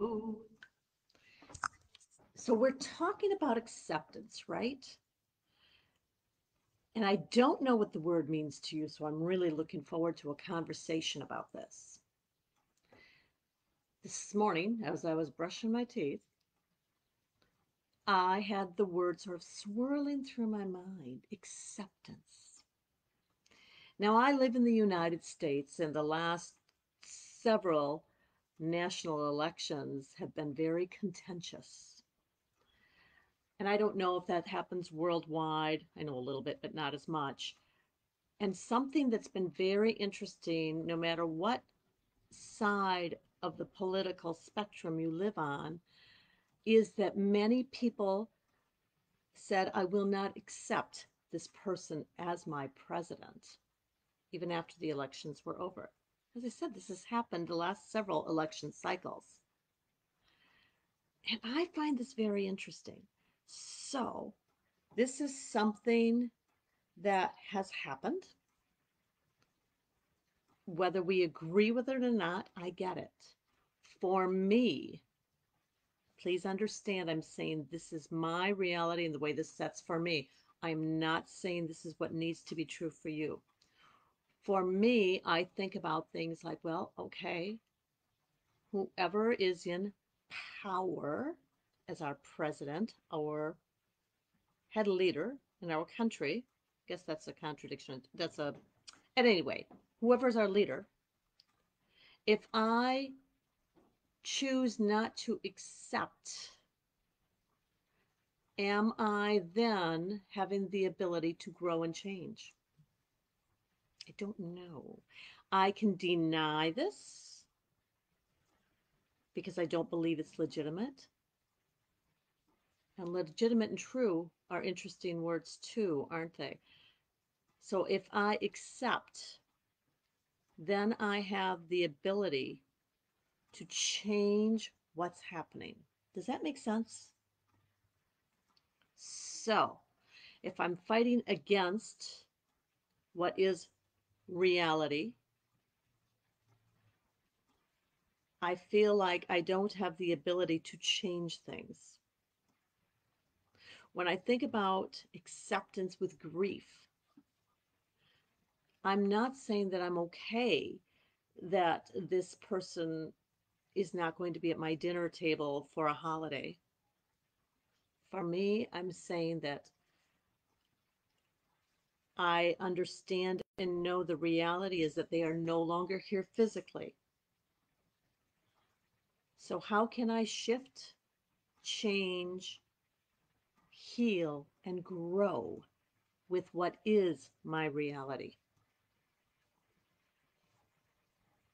Ooh. So we're talking about acceptance, right? And I don't know what the word means to you, so I'm really looking forward to a conversation about this. This morning, as I was brushing my teeth, I had the word sort of swirling through my mind, acceptance. Now, I live in the United States, and the last several national elections have been very contentious. And I don't know if that happens worldwide. I know a little bit, but not as much. And something that's been very interesting, no matter what side of the political spectrum you live on, is that many people said, I will not accept this person as my president, even after the elections were over. As I said, this has happened the last several election cycles. And I find this very interesting. So, this is something that has happened. Whether we agree with it or not, I get it. For me, please understand, I'm saying this is my reality and the way this sets for me. I'm not saying this is what needs to be true for you. For me, I think about things like, well, okay, whoever is in power as our president, our head leader in our country, I guess that's a contradiction. At any rate, whoever's our leader, if I choose not to accept, am I then having the ability to grow and change? I don't know. I can deny this because I don't believe it's legitimate. And legitimate and true are interesting words too, aren't they? So if I accept, then I have the ability to change what's happening. Does that make sense? So if I'm fighting against what is reality, I feel like I don't have the ability to change things. When I think about acceptance with grief, I'm not saying that I'm okay that this person is not going to be at my dinner table for a holiday. For me, I'm saying that I understand and know the reality is that they are no longer here physically. So, how can I shift, change, heal, and grow with what is my reality?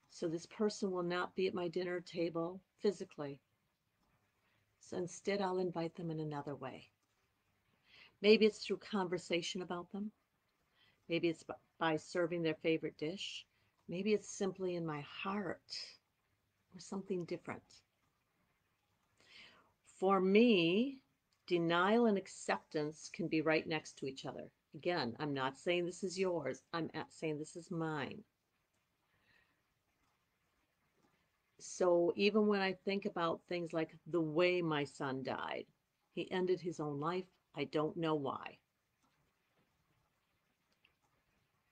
So, this person will not be at my dinner table physically. So, instead, I'll invite them in another way. Maybe it's through conversation about them. Maybe it's by serving their favorite dish. Maybe it's simply in my heart or something different. For me, denial and acceptance can be right next to each other. Again, I'm not saying this is yours, I'm saying this is mine. So even when I think about things like the way my son died, he ended his own life. I don't know why.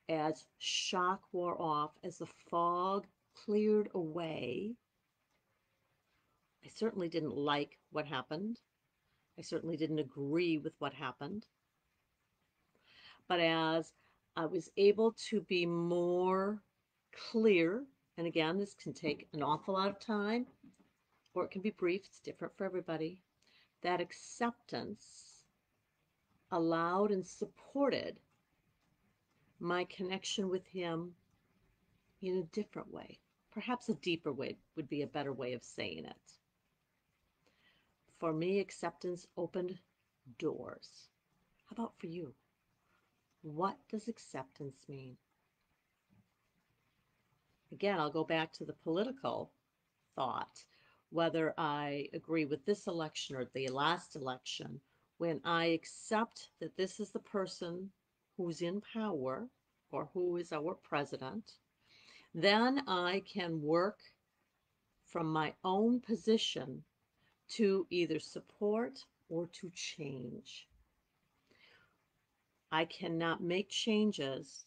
As shock wore off, as the fog cleared away, I certainly didn't like what happened. I certainly didn't agree with what happened. But as I was able to be more clear, and again, this can take an awful lot of time or it can be brief, it's different for everybody. That acceptance allowed and supported my connection with him in a different way. Perhaps a deeper way would be a better way of saying it. For me, acceptance opened doors. How about for you? What does acceptance mean? Again, I'll go back to the political thought. Whether I agree with this election or the last election, when I accept that this is the person who's in power or who is our president, then I can work from my own position to either support or to change. I cannot make changes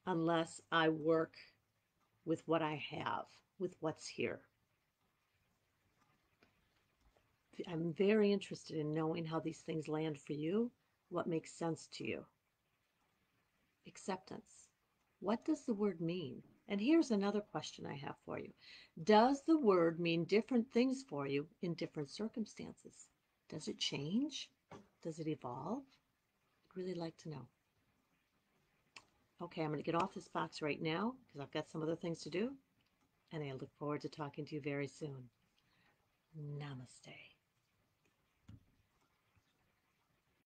unless I work with what I have, with what's here. I'm very interested in knowing how these things land for you, what makes sense to you. Acceptance. What does the word mean? And here's another question I have for you. Does the word mean different things for you in different circumstances? Does it change? Does it evolve? I'd really like to know. Okay, I'm going to get off this box right now because I've got some other things to do. And I look forward to talking to you very soon. Namaste.